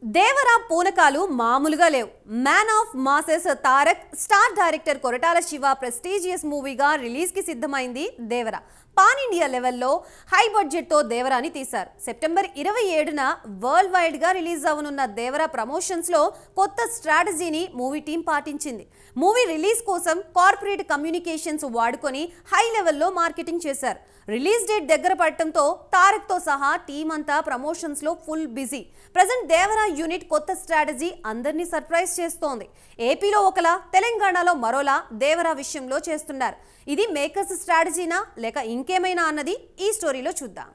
దేవరా పూనకాలు మామూలుగా లేవు. Man of masses Tarak star director Koratala Siva prestigious మూవీగా రిలీజ్ కి సిద్ధమైంది దేవరా. పాన్ ఇండియా లెవెల్లో హై బడ్జెట్ తో దేవరాని తీశారు. సెప్టెంబర్ 27న వరల్డ్ వైడ్ గా రిలీజ్ అవనున్న దేవరా ప్రమోషన్స్ లో కొత్త స్ట్రాటజీని మూవీ టీం పాటించింది. మూవీ రిలీజ్ కోసం కార్పొరేట్ కమ్యూనికేషన్స్ వాడుకొని హై లెవెల్లో మార్కెటింగ్ చేశారు. రిలీజ్ డేట్ దగ్గర పడటంతో తారక్ తో సహా టీం అంతా ప్రమోషన్స్ లో full busy. Present Devara unit కొత్త స్ట్రాటజీ అందరినీ సర్ప్రైజ్ చేస్తోంది. ఏపీలో ఒకలా, తెలంగాణలో మరోలా దేవరా విషయంలో చేస్తున్నారు. ఇది మేకర్స్ స్ట్రాటజీనా లేక ఇంకేమైనా అన్నది ఈ స్టోరీలో చూద్దాం.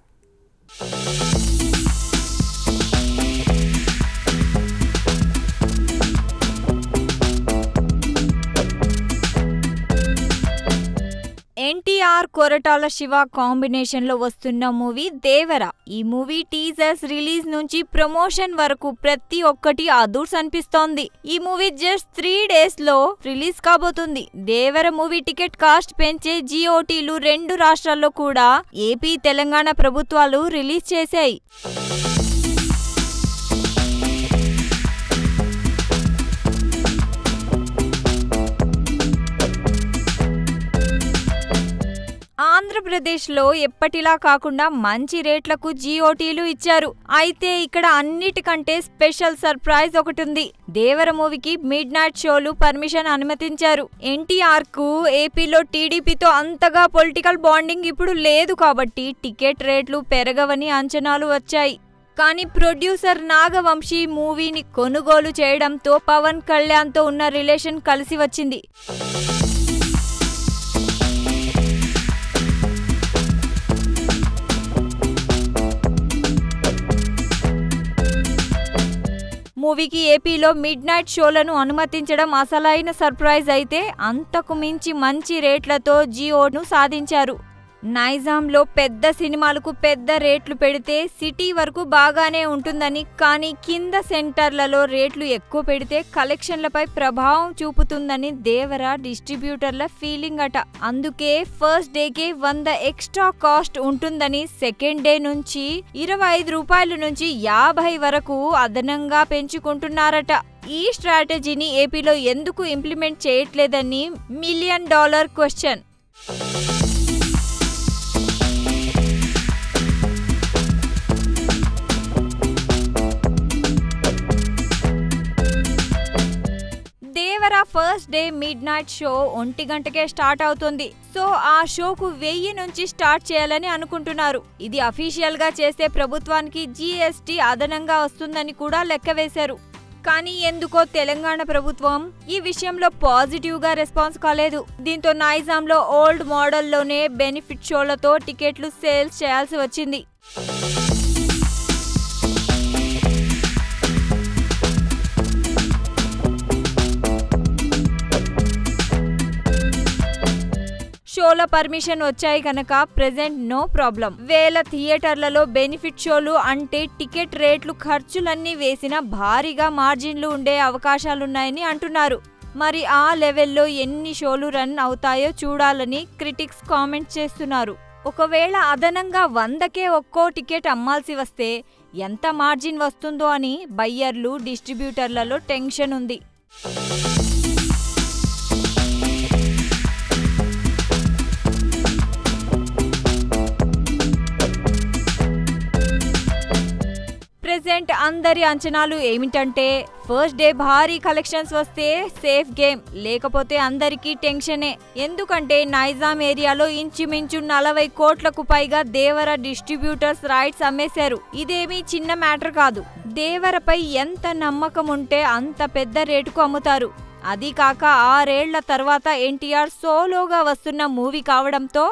ఎన్టీఆర్ కొరటాల శివ కాంబినేషన్ లో వస్తున్న మూవీ దేవరా. ఈ మూవీ టీజర్స్ రిలీజ్ నుంచి ప్రమోషన్ వరకు ప్రతి ఒక్కటి అదూర్స్ అనిపిస్తోంది. ఈ మూవీ జస్ట్ 3 days లో రిలీజ్ కాబోతుంది. దేవర మూవీ టికెట్ కాస్ట్ పెంచే జిఓటీలు 2 రాష్ట్రాల్లో కూడా ఏపీ, తెలంగాణ ప్రభుత్వాలు రిలీజ్ చేశాయి. ఆంధ్రప్రదేశ్లో ఎప్పటిలా కాకుండా మంచి రేట్లకు జిఓటీలు ఇచ్చారు. అయితే ఇక్కడ అన్నిటికంటే స్పెషల్ సర్ప్రైజ్ ఒకటి ఉంది. దేవర మూవీకి మిడ్ నైట్ షోలు పర్మిషన్ అనుమతించారు. ఎన్టీఆర్ కు ఏపీలో టీడీపీతో అంతగా పొలిటికల్ బాండింగ్ ఇప్పుడు లేదు కాబట్టి టికెట్ రేట్లు పెరగవని అంచనాలు వచ్చాయి. కానీ ప్రొడ్యూసర్ నాగవంశీ మూవీని కొనుగోలు చేయడంతో పవన్ కళ్యాణ్ తో ఉన్న రిలేషన్ కలిసి వచ్చింది. మూవీకి ఏపీలో మిడ్ నైట్ షోలను అనుమతించడం అసలైన సర్ప్రైజ్. అయితే అంతకు మించి మంచి రేట్లతో జియోను సాధించారు. నైజాంలో పెద్ద సినిమాలకు పెద్ద రేట్లు పెడితే సిటీ వరకు బాగానే ఉంటుందని, కానీ కింద సెంటర్లలో రేట్లు ఎక్కువ పెడితే కలెక్షన్లపై ప్రభావం చూపుతుందని దేవరా డిస్ట్రిబ్యూటర్ల ఫీలింగ్ అట. అందుకే ఫస్ట్ డేకే 100 ఎక్స్ట్రా కాస్ట్ ఉంటుందని సెకండ్ డే నుంచి 25 రూపాయల నుంచి 50 వరకు అదనంగా పెంచుకుంటున్నారట. ఈ స్ట్రాటజీని ఏపీలో ఎందుకు ఇంప్లిమెంట్ చేయట్లేదని $1 million question. Devara first day midnight show 1 గంటకే స్టార్ట్ అవుతుంది. సో ఆ షోకు 1000 నుంచి స్టార్ట్ చేయాలని అనుకుంటున్నారు. ఇది అఫీషియల్ గా చేస్తే ప్రభుత్వానికి జీఎస్టీ అదనంగా వస్తుందని కూడా లెక్క వేశారు. కానీ ఎందుకో తెలంగాణ ప్రభుత్వం ఈ విషయంలో పాజిటివ్ గా రెస్పాన్స్ కాలేదు. దీంతో నైజాంలో ఓల్డ్ మోడల్లోనే బెనిఫిట్ షోలతో టికెట్లు సేల్స్ చేయాల్సి వచ్చింది. షోల పర్మిషన్ వచ్చాయి కనుక ప్రెజెంట్ నో ప్రాబ్లం. వేల థియేటర్లలో బెనిఫిట్ షోలు అంటే టికెట్ రేట్లు ఖర్చులన్నీ వేసిన భారీగా మార్జిన్లు ఉండే అవకాశాలున్నాయని అంటున్నారు. మరి ఆ లెవెల్లో ఎన్ని షోలు రన్ అవుతాయో చూడాలని క్రిటిక్స్ కామెంట్ చేస్తున్నారు. ఒకవేళ అదనంగా 100కే ఒక్కో టికెట్ అమ్మాల్సి వస్తే ఎంత మార్జిన్ వస్తుందో అని బయ్యర్లు, డిస్ట్రిబ్యూటర్లలో టెన్షన్ ఉంది. ప్రెజెంట్ అందరి అంచనాలు ఏమిటంటే ఫస్ట్ డే భారీ కలెక్షన్స్ వస్తే సేఫ్ గేమ్, లేకపోతే అందరికీ టెన్షనే. ఎందుకంటే నైజాం ఏరియాలో ఇంచుమించు 40 కోట్లకు పైగా దేవర డిస్ట్రిబ్యూటర్స్ రైట్స్ అమ్మేశారు. ఇదేమీ చిన్న మ్యాటర్ కాదు. దేవరపై ఎంత నమ్మకం ఉంటే అంత పెద్ద రేటుకు అమ్ముతారు. అది కాక 6 ఏళ్ల తర్వాత ఎన్టీఆర్ సోలోగా వస్తున్న మూవీ కావడంతో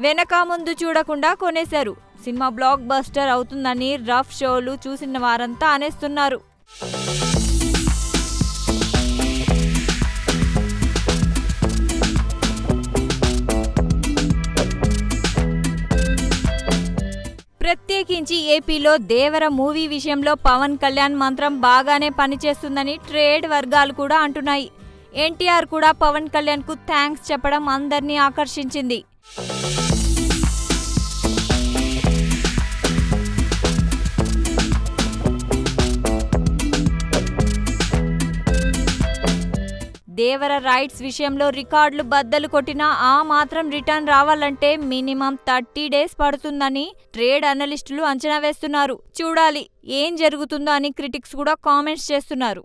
వెనక ముందు చూడకుండా కొనేశారు. సినిమా బ్లాక్ బస్టర్ అవుతుందని రఫ్ షోలు చూసిన వారంతా అనేస్తున్నారు. ప్రత్యేకించి ఏపీలో దేవర మూవీ విషయంలో పవన్ కళ్యాణ్ మంత్రం బాగానే పనిచేస్తుందని ట్రేడ్ వర్గాలు కూడా అంటున్నాయి. ఎన్టీఆర్ కూడా పవన్ కళ్యాణ్ కు థ్యాంక్స్ చెప్పడం అందరినీ ఆకర్షించింది. దేవర రైట్స్ విషయంలో రికార్డులు బద్దలు కొట్టినా ఆ మాత్రం రిటర్న్ రావాలంటే మినిమం 30 days పడుతుందని ట్రేడ్ అనలిస్టులు అంచనా వేస్తున్నారు. చూడాలి ఏం జరుగుతుందో అని క్రిటిక్స్ కూడా కామెంట్స్ చేస్తున్నారు.